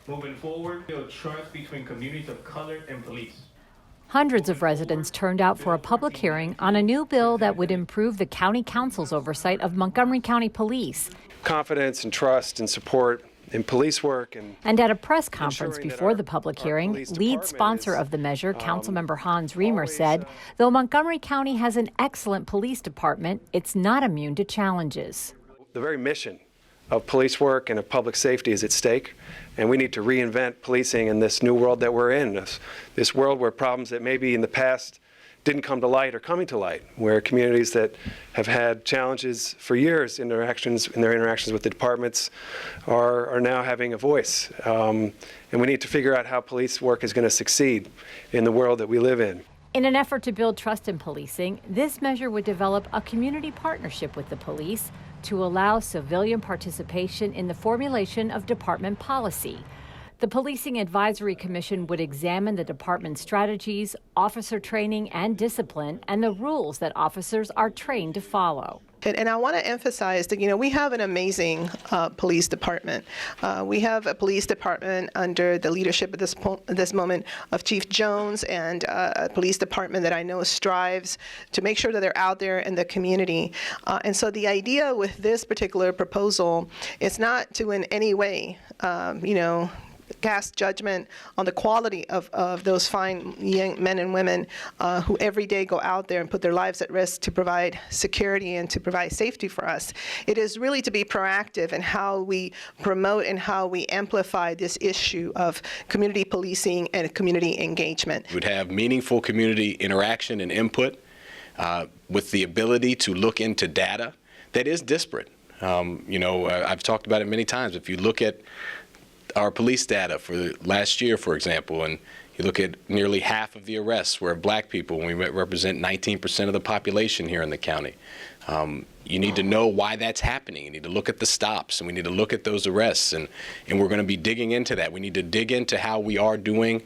Moving forward, build trust between communities of color and police. Hundreds of residents turned out for a public hearing on a new bill that would improve the county council's oversight of Montgomery County Police. Confidence and trust and support in police work. And at a press conference before the public hearing, lead sponsor of the measure, Councilmember Hans Remer, said, though Montgomery County has an excellent police department, it's not immune to challenges. The very mission of police work and of public safety is at stake, and we need to reinvent policing in this new world that we're in, this world where problems that maybe in the past didn't come to light are coming to light, where communities that have had challenges for years in their interactions with the departments are now having a voice. And we need to figure out how police work is going to succeed in the world that we live in. In an effort to build trust in policing, this measure would develop a community partnership with the police to allow civilian participation in the formulation of department policy. The Policing Advisory Commission would examine the department's strategies, officer training and discipline, and the rules that officers are trained to follow. And I want to emphasize that, we have an amazing police department. We have a police department under the leadership at this moment of Chief Jones, and a police department that I know strives to make sure that they're out there in the community. And so the idea with this particular proposal is not to in any way, cast judgment on the quality of those fine young men and women who every day go out there and put their lives at risk to provide security and to provide safety for us. It is really to be proactive in how we promote and how we amplify this issue of community policing and community engagement. We would have meaningful community interaction and input with the ability to look into data that is disparate. I've talked about it many times. If you look at our police data for last year, for example, and you look at nearly half of the arrests were black people, and we represent 19% of the population here in the county. You need to know why that's happening. You need to look at the stops, and we need to look at those arrests, and we're going to be digging into that. We need to dig into how we are doing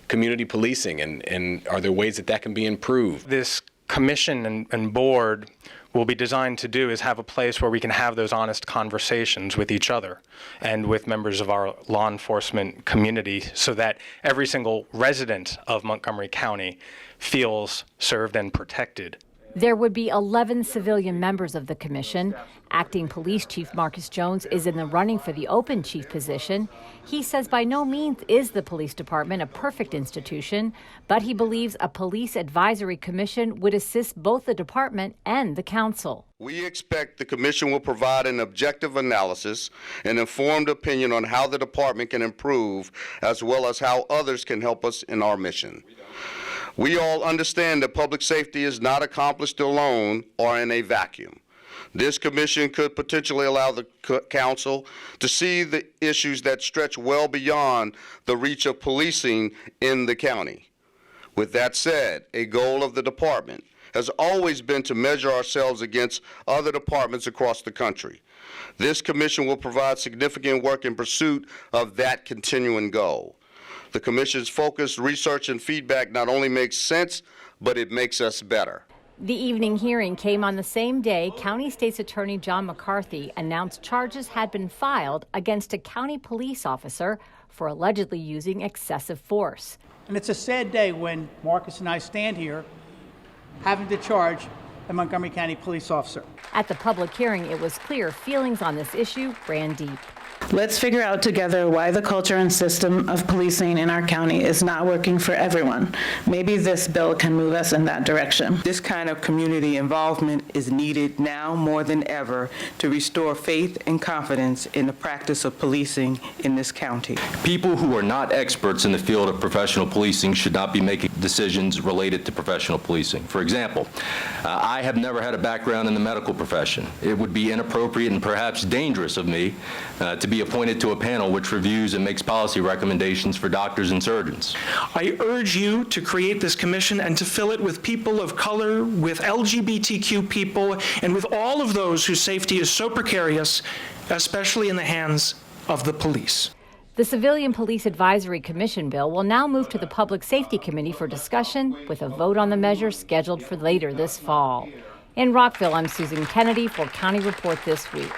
community policing, and are there ways that can be improved. This commission and board will be designed to do is have a place where we can have those honest conversations with each other and with members of our law enforcement community, so that every single resident of Montgomery County feels served and protected. There would be 11 civilian members of the commission. Acting Police Chief Marcus Jones is in the running for the open chief position. He says by no means is the police department a perfect institution, but he believes a police advisory commission would assist both the department and the council. We expect the commission will provide an objective analysis and informed opinion on how the department can improve, as well as how others can help us in our mission. We all understand that public safety is not accomplished alone or in a vacuum. This commission could potentially allow the council to see the issues that stretch well beyond the reach of policing in the county. With that said, a goal of the department has always been to measure ourselves against other departments across the country. This commission will provide significant work in pursuit of that continuing goal. The commission's focus, research, and feedback not only makes sense, but it makes us better. The evening hearing came on the same day County State's Attorney John McCarthy announced charges had been filed against a county police officer for allegedly using excessive force. And it's a sad day when Marcus and I stand here having to charge a Montgomery County police officer. At the public hearing, it was clear feelings on this issue ran deep. Let's figure out together why the culture and system of policing in our county is not working for everyone. Maybe this bill can move us in that direction. This kind of community involvement is needed now more than ever to restore faith and confidence in the practice of policing in this county. People who are not experts in the field of professional policing should not be making decisions related to professional policing. For example, I have never had a background in the medical profession. It would be inappropriate and perhaps dangerous of me to be appointed to a panel which reviews and makes policy recommendations for doctors and surgeons. I urge you to create this commission and to fill it with people of color, with LGBTQ people, and with all of those whose safety is so precarious, especially in the hands of the police. The Civilian Police Advisory Commission bill will now move to the Public Safety Committee for discussion, with a vote on the measure scheduled for later this fall. In Rockville, I'm Susan Kenedy for County Report This Week.